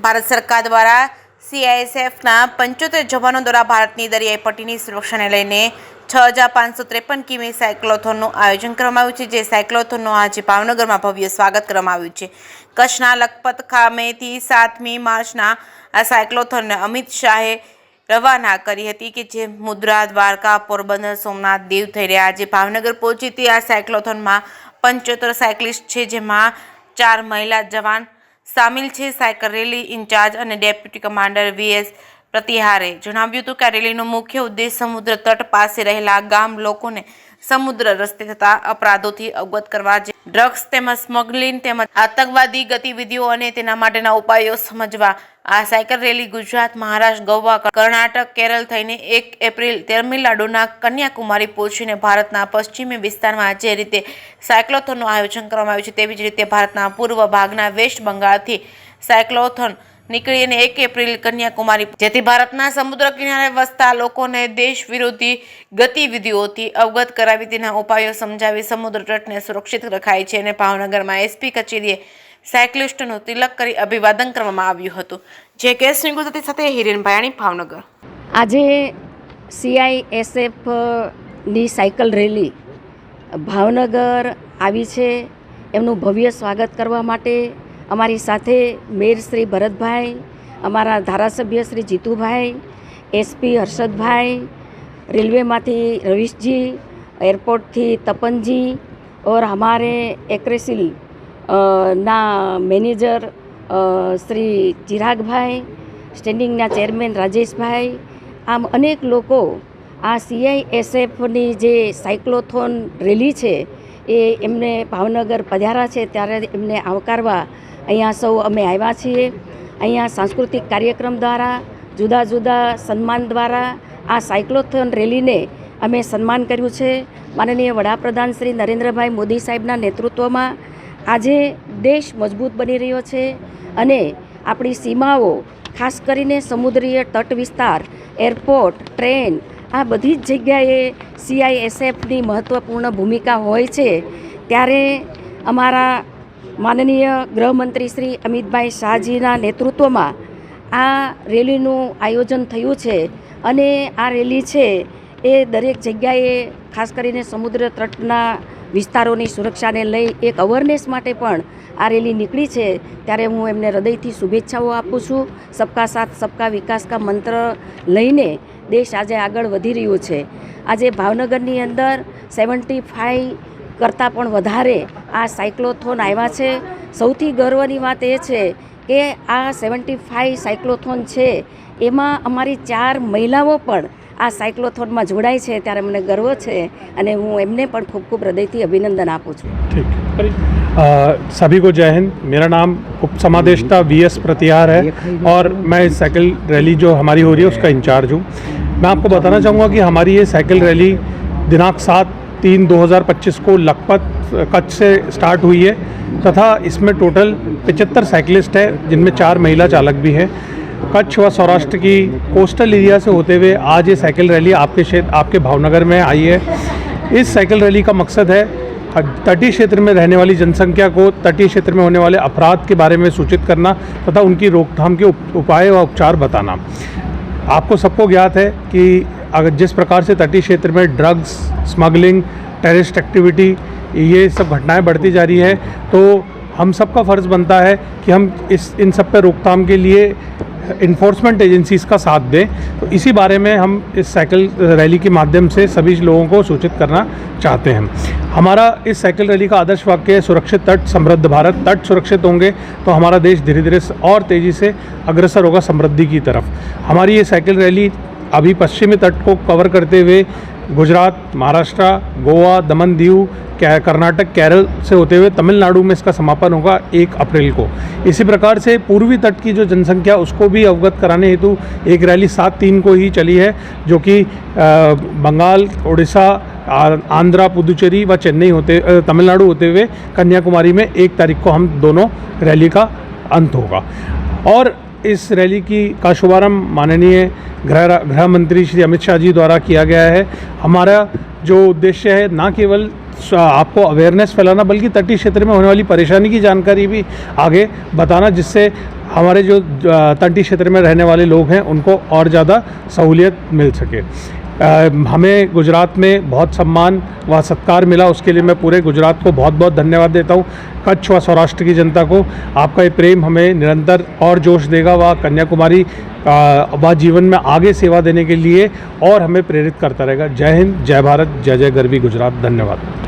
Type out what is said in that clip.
ભારત સરકાર દ્વારા CISFના 75 જવાનો દ્વારા ભારતની દરિયાઈ પટ્ટીની સુરક્ષાને લઈને 6553 કિમી સાયક્લોથોનનું આયોજન કરવામાં આવ્યું છે। જે સાયક્લોથોનનું આજે ભાવનગરમાં ભવ્ય સ્વાગત કરવામાં આવ્યું છે। કચ્છના લખપત ખામેથી 7મી માર્ચના આ સાયક્લોથોનને અમિત શાહે રવાના કરી હતી કે જે મુદ્રા, દ્વારકા, પોરબંદર, સોમનાથ, દીવ થઈ રહ્યા આજે ભાવનગર પહોંચી હતી। આ સાયક્લોથોનમાં 75 સાયકલિસ્ટ છે, જેમાં 4 મહિલા જવાન સામેલ છે। સાયકલ રેલી ઇન્ચાર્જ અને ડેપ્યુટી કમાન્ડર VS પ્રતિહારે જણાવ્યું હતું કે આ રેલીનો મુખ્ય ઉદ્દેશ સમુદ્ર તટ પાસે રહેલા ગામ લોકોને સમુદ્ર રસ્તે થતા અપરાધોથી અવગત કરવા, ડ્રગ્સ તેમજ સ્મગલિંગ તેમજ આતંકવાદી ગતિવિધિઓ અને તેના માટેના ઉપાયો સમજવા। આ સાયકલ રેલી ગુજરાત, મહારાષ્ટ્ર, ગોવા, કર્ણાટક, કેરળ થઈને 1 એપ્રિલ તમિલનાડુના કન્યાકુમારી પહોંચીને ભારતના પશ્ચિમી વિસ્તારમાં જે રીતે સાયક્લોથોનનું આયોજન કરવામાં આવ્યું છે તેવી જ રીતે ભારતના પૂર્વ ભાગના વેસ્ટ બંગાળથી સાયક્લોથોન નીકળી અને 1 એપ્રિલ કન્યાકુમારી, જેથી ભારતના સમુદ્ર કિનારે વસતા લોકોને દેશ વિરોધી ગતિવિધિઓથી અવગત કરાવી તેના ઉપાયો સમજાવી સમુદ્ર તટને સુરક્ષિત રખાય છે। અને ભાવનગરમાં SP કચેરીએ સાયકલિસ્ટનું તિલક કરી અભિવાદન કરવામાં આવ્યું હતું। જે કેસ ગુજરાતી સાથે હિરેન ભાયાણી, ભાવનગર। આજે CISF ની સાયકલ રેલી ભાવનગર આવી છે। એમનું ભવ્ય સ્વાગત કરવા માટે અમારી સાથે મેયર શ્રી ભરતભાઈ, અમારા ધારાસભ્ય શ્રી જીતુભાઈ, SP હર્ષદભાઈ, રેલવેમાંથી રવીશજી, एयरपोर्ट थी तपनजी और हमारे एक्रेसिल ना मैनेजर श्री चिराग भाई, स्टेन्डिंग ना चेरमेन राजेश भाई, आम अनेक लोग आ CISFनी जे साइक्लोथोन रेली है ए एमने भावनगर पधारा है त्यारे एमने आवकारवा अहींया सौ अमे आव्या छीए। अहींया सांस्कृतिक कार्यक्रम द्वारा जुदा जुदा सन्मान द्वारा आ साइक्लोथोन रेली ने अमे सन्मान कर्युं छे। माननीय वडाप्रधान श्री नरेन्द्रभाई मोदी साहेबना नेतृत्वमां आजे देश मजबूत बनी रह्यो छे अने आपणी सीमाओ खास करीने समुद्रीय तट विस्तार, एरपोर्ट, ट्रेन आ बधी ज जग्याए CISFनी महत्वपूर्ण भूमिका होय छे। त्यारे अमारा माननीय गृहमंत्री श्री अमितभाई शाहजीना नेतृत्वमां आ रेलीनुं आयोजन थयुं छे अने आ रेली छे ए दरेक जग्याए खास करीने समुद्र तटना विस्तारोनी सुरक्षाने लई एक अवेरनेस माटे पण आ रेली निकળી છે। ત્યારે હું એમને હૃદયથી શુભેચ્છાઓ આપું છું। सबका साथ सबका विकास का मंत्र લઈને દેશ આજે આગળ વધી રહ્યો છે। આજે ભાવનગરની અંદર 75 કરતાં પણ વધારે આ સાયક્લોથોન આવ્યા છે। સૌથી ગર્વની વાત એ છે કે આ 75 સાયક્લોથોન છે એમાં અમારી 4 મહિલાઓ પણ આ સાયક્લોથોનમાં જોડાય છે, ત્યારે મને ગર્વ છે અને હું એમને પણ ખૂબ ખૂબ હૃદયથી અભિનંદન આપું છું। ठीक सभी को जय हिंद। मेरा नाम उप समादेष्टा VS प्रतिहार है और मैं इस साइकिल रैली जो हमारी हो रही है उसका इंचार्ज हूँ। मैं आपको बताना चाहूँगा कि हमारी ये साइकिल रैली दिनांक 7/3/2025 को लखपत कच्छ से स्टार्ट हुई है तथा इसमें टोटल 75 साइकिलिस्ट है, जिनमें 4 महिला चालक भी हैं। कच्छ व सौराष्ट्र की कोस्टल एरिया से होते हुए आज ये साइकिल रैली आपके भावनगर में आई है। इस साइकिल रैली का मकसद है तटीय क्षेत्र में रहने वाली जनसंख्या को तटीय क्षेत्र में होने वाले अपराध के बारे में सूचित करना तथा उनकी रोकथाम के उपाय व उपचार बताना। आपको सबको ज्ञात है कि अगर जिस प्रकार से तटीय क्षेत्र में ड्रग्स, स्मगलिंग, टेररिस्ट एक्टिविटी ये सब घटनाएं बढ़ती जा रही है, तो हम सबका फ़र्ज़ बनता है कि हम इन सब पर रोकथाम के लिए इन्फोर्समेंट एजेंसीज़ का साथ दें। तो इसी बारे में हम इस साइकिल रैली के माध्यम से सभी लोगों को सूचित करना चाहते हैं। हमारा इस साइकिल रैली का आदर्श वाक्य है सुरक्षित तट समृद्ध भारत। तट सुरक्षित होंगे तो हमारा देश धीरे धीरे और तेज़ी से अग्रसर होगा समृद्धि की तरफ। हमारी ये साइकिल रैली अभी पश्चिमी तट को कवर करते हुए गुजरात, महाराष्ट्र, गोवा, दमन, दीव, कर्नाटक, केरल से होते हुए तमिलनाडु में इसका समापन होगा 1 अप्रैल को। इसी प्रकार से पूर्वी तट की जो जनसंख्या उसको भी अवगत कराने हेतु एक रैली 7/3 को ही चली है, जो कि बंगाल, उड़ीसा, आंध्रा, पुदुचेरी व चेन्नई होते तमिलनाडु होते हुए कन्याकुमारी में 1 तारीख को हम दोनों रैली का अंत होगा। और इस रैली का शुभारंभ माननीय गृह मंत्री श्री अमित शाह जी द्वारा किया गया है। हमारा जो उद्देश्य है ना केवल आपको अवेयरनेस फैलाना बल्कि तटीय क्षेत्र में होने वाली परेशानी की जानकारी भी आगे बताना, जिससे हमारे जो तटीय क्षेत्र में रहने वाले लोग हैं उनको और ज़्यादा सहूलियत मिल सके। हमें गुजरात में बहुत सम्मान व सत्कार मिला, उसके लिए मैं पूरे गुजरात को बहुत बहुत धन्यवाद देता हूँ। कच्छ व सौराष्ट्र की जनता को आपका ये प्रेम हमें निरंतर और जोश देगा व कन्याकुमारी व जीवन में आगे सेवा देने के लिए और हमें प्रेरित करता रहेगा। जय हिंद, जय भारत, जय जय गरवी गुजरात। धन्यवाद।